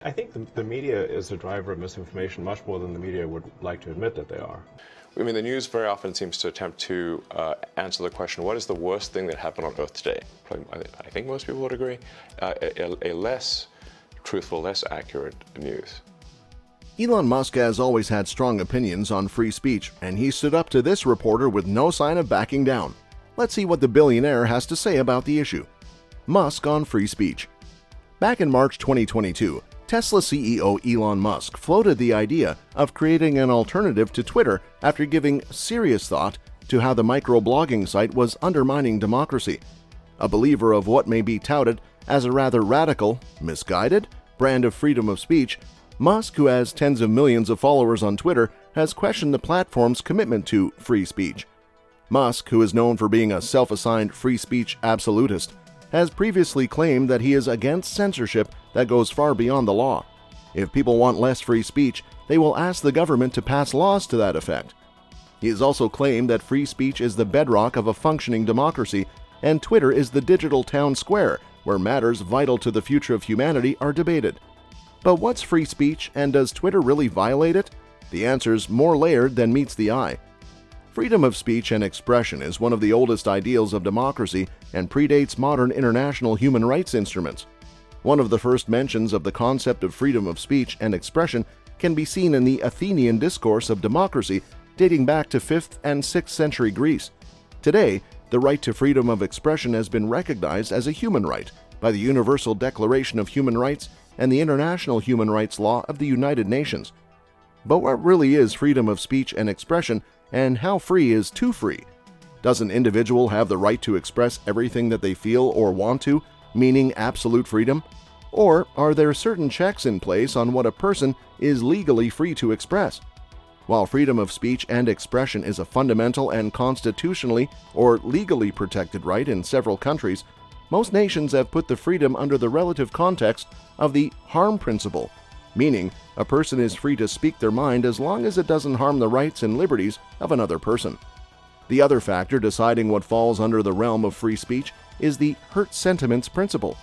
I think the media is a driver of misinformation much more than the media would like to admit that they are. I mean, the news very often seems to attempt to answer the question, what is the worst thing that happened on Earth today? I think most people would agree. A less truthful, less accurate news. Elon Musk has always had strong opinions on free speech, and he stood up to this reporter with no sign of backing down. Let's see what the billionaire has to say about the issue. Musk on free speech. Back in March 2022, Tesla CEO Elon Musk floated the idea of creating an alternative to Twitter after giving serious thought to how the microblogging site was undermining democracy. A believer of what may be touted as a rather radical, misguided brand of freedom of speech, Musk, who has tens of millions of followers on Twitter, has questioned the platform's commitment to free speech. Musk, who is known for being a self-assigned free speech absolutist, has previously claimed that he is against censorship that goes far beyond the law. If people want less free speech, they will ask the government to pass laws to that effect. He has also claimed that free speech is the bedrock of a functioning democracy, and Twitter is the digital town square where matters vital to the future of humanity are debated. But what's free speech, and does Twitter really violate it? The answer's more layered than meets the eye. Freedom of speech and expression is one of the oldest ideals of democracy and predates modern international human rights instruments. One of the first mentions of the concept of freedom of speech and expression can be seen in the Athenian discourse of democracy dating back to 5th and 6th century Greece. Today, the right to freedom of expression has been recognized as a human right by the Universal Declaration of Human Rights and the International Human Rights Law of the United Nations. But what really is freedom of speech and expression, and how free is too free? Does an individual have the right to express everything that they feel or want to, meaning absolute freedom? Or are there certain checks in place on what a person is legally free to express? While freedom of speech and expression is a fundamental and constitutionally or legally protected right in several countries, most nations have put the freedom under the relative context of the harm principle, meaning a person is free to speak their mind as long as it doesn't harm the rights and liberties of another person. The other factor deciding what falls under the realm of free speech is the hurt sentiments principle.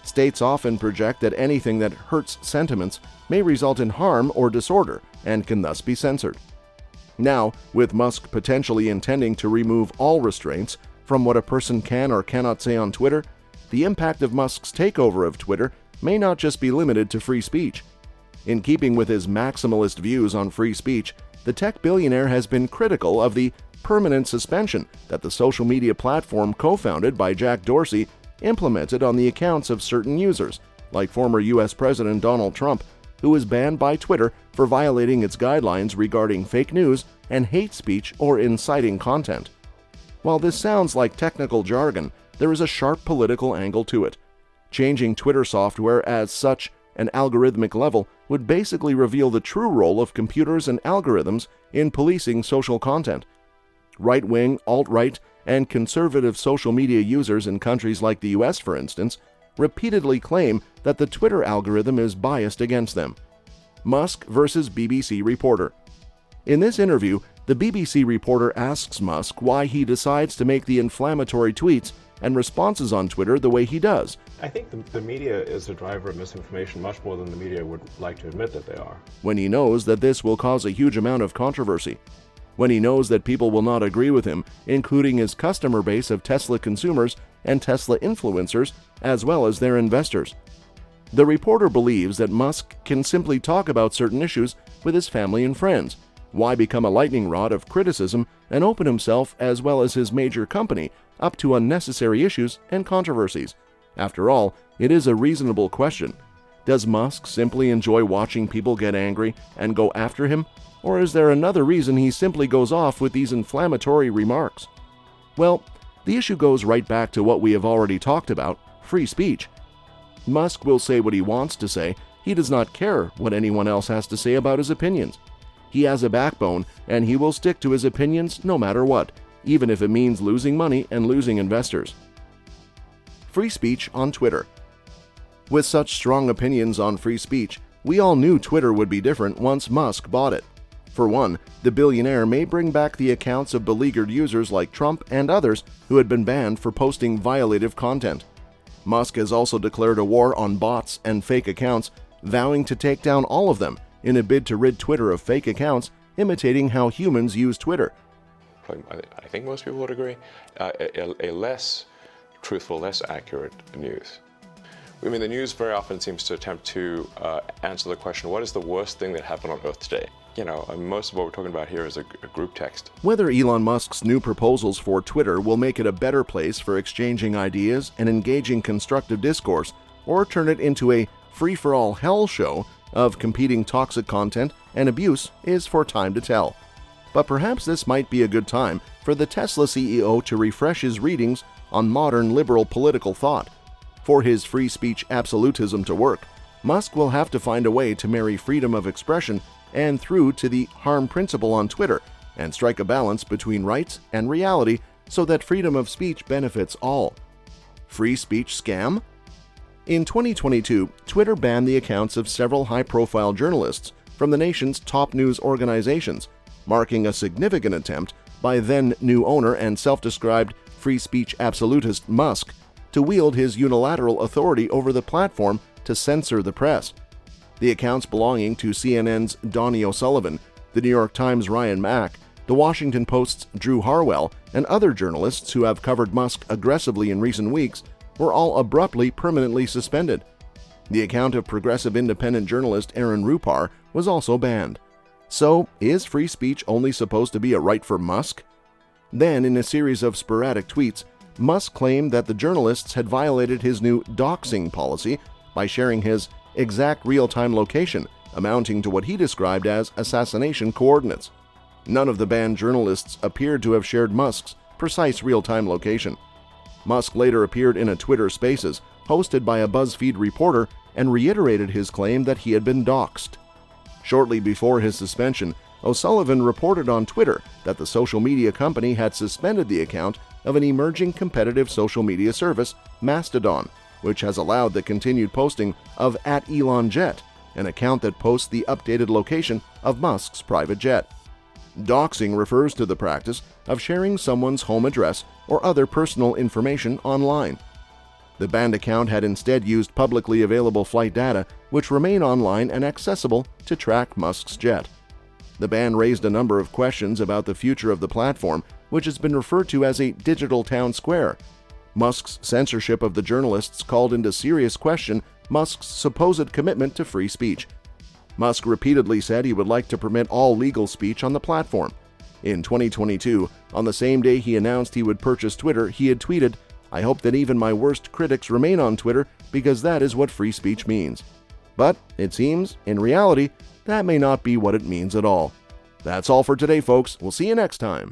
States often project that anything that hurts sentiments may result in harm or disorder and can thus be censored. Now, with Musk potentially intending to remove all restraints from what a person can or cannot say on Twitter, the impact of Musk's takeover of Twitter may not just be limited to free speech. In keeping with his maximalist views on free speech, the tech billionaire has been critical of the permanent suspension that the social media platform co-founded by Jack Dorsey implemented on the accounts of certain users, like former U.S. President Donald Trump, who was banned by Twitter for violating its guidelines regarding fake news and hate speech or inciting content. While this sounds like technical jargon, there is a sharp political angle to it. Changing Twitter software as such an algorithmic level would basically reveal the true role of computers and algorithms in policing social content. Right-wing, alt-right, and conservative social media users in countries like the US, for instance, repeatedly claim that the Twitter algorithm is biased against them. Musk versus BBC reporter. In this interview, the BBC reporter asks Musk why he decides to make the inflammatory tweets and responses on Twitter the way he does. I think the media is a driver of misinformation much more than the media would like to admit that they are. When he knows that this will cause a huge amount of controversy. When he knows that people will not agree with him, including his customer base of Tesla consumers and Tesla influencers, as well as their investors. The reporter believes that Musk can simply talk about certain issues with his family and friends. Why become a lightning rod of criticism and open himself as well as his major company up to unnecessary issues and controversies? After all, it is a reasonable question. Does Musk simply enjoy watching people get angry and go after him? Or is there another reason he simply goes off with these inflammatory remarks? Well, the issue goes right back to what we have already talked about, free speech. Musk will say what he wants to say. He does not care what anyone else has to say about his opinions. He has a backbone, and he will stick to his opinions no matter what, even if it means losing money and losing investors. Free speech on Twitter. With such strong opinions on free speech, we all knew Twitter would be different once Musk bought it. For one, the billionaire may bring back the accounts of beleaguered users like Trump and others who had been banned for posting violative content. Musk has also declared a war on bots and fake accounts, vowing to take down all of them in a bid to rid Twitter of fake accounts imitating how humans use Twitter. I think most people would agree, a less truthful, less accurate news. I mean, the news very often seems to attempt to answer the question, what is the worst thing that happened on Earth today? You know, most of what we're talking about here is a group text. Whether Elon Musk's new proposals for Twitter will make it a better place for exchanging ideas and engaging constructive discourse, or turn it into a free-for-all hell show of competing toxic content and abuse is for time to tell. But perhaps this might be a good time for the Tesla CEO to refresh his readings on modern liberal political thought. For his free speech absolutism to work, Musk will have to find a way to marry freedom of expression and through to the harm principle on Twitter and strike a balance between rights and reality so that freedom of speech benefits all. Free speech scam? In 2022, Twitter banned the accounts of several high-profile journalists from the nation's top news organizations, marking a significant attempt by then new owner and self-described free speech absolutist Musk to wield his unilateral authority over the platform to censor the press. The accounts belonging to CNN's Donnie O'Sullivan, the New York Times' Ryan Mack, the Washington Post's Drew Harwell, and other journalists who have covered Musk aggressively in recent weeks were all abruptly permanently suspended. The account of progressive independent journalist Aaron Rupar was also banned. So, is free speech only supposed to be a right for Musk? Then, in a series of sporadic tweets, Musk claimed that the journalists had violated his new doxing policy by sharing his exact real-time location, amounting to what he described as assassination coordinates. None of the banned journalists appeared to have shared Musk's precise real-time location. Musk later appeared in a Twitter Spaces hosted by a BuzzFeed reporter and reiterated his claim that he had been doxed. Shortly before his suspension, O'Sullivan reported on Twitter that the social media company had suspended the account of an emerging competitive social media service, Mastodon, which has allowed the continued posting of @ElonJet, an account that posts the updated location of Musk's private jet. Doxing refers to the practice of sharing someone's home address or other personal information online. The banned account had instead used publicly available flight data, which remain online and accessible to track Musk's jet. The ban raised a number of questions about the future of the platform, which has been referred to as a digital town square. Musk's censorship of the journalists called into serious question Musk's supposed commitment to free speech. Musk repeatedly said he would like to permit all legal speech on the platform. In 2022, on the same day he announced he would purchase Twitter, he had tweeted, "I hope that even my worst critics remain on Twitter because that is what free speech means." But it seems, in reality, that may not be what it means at all. That's all for today, folks. We'll see you next time.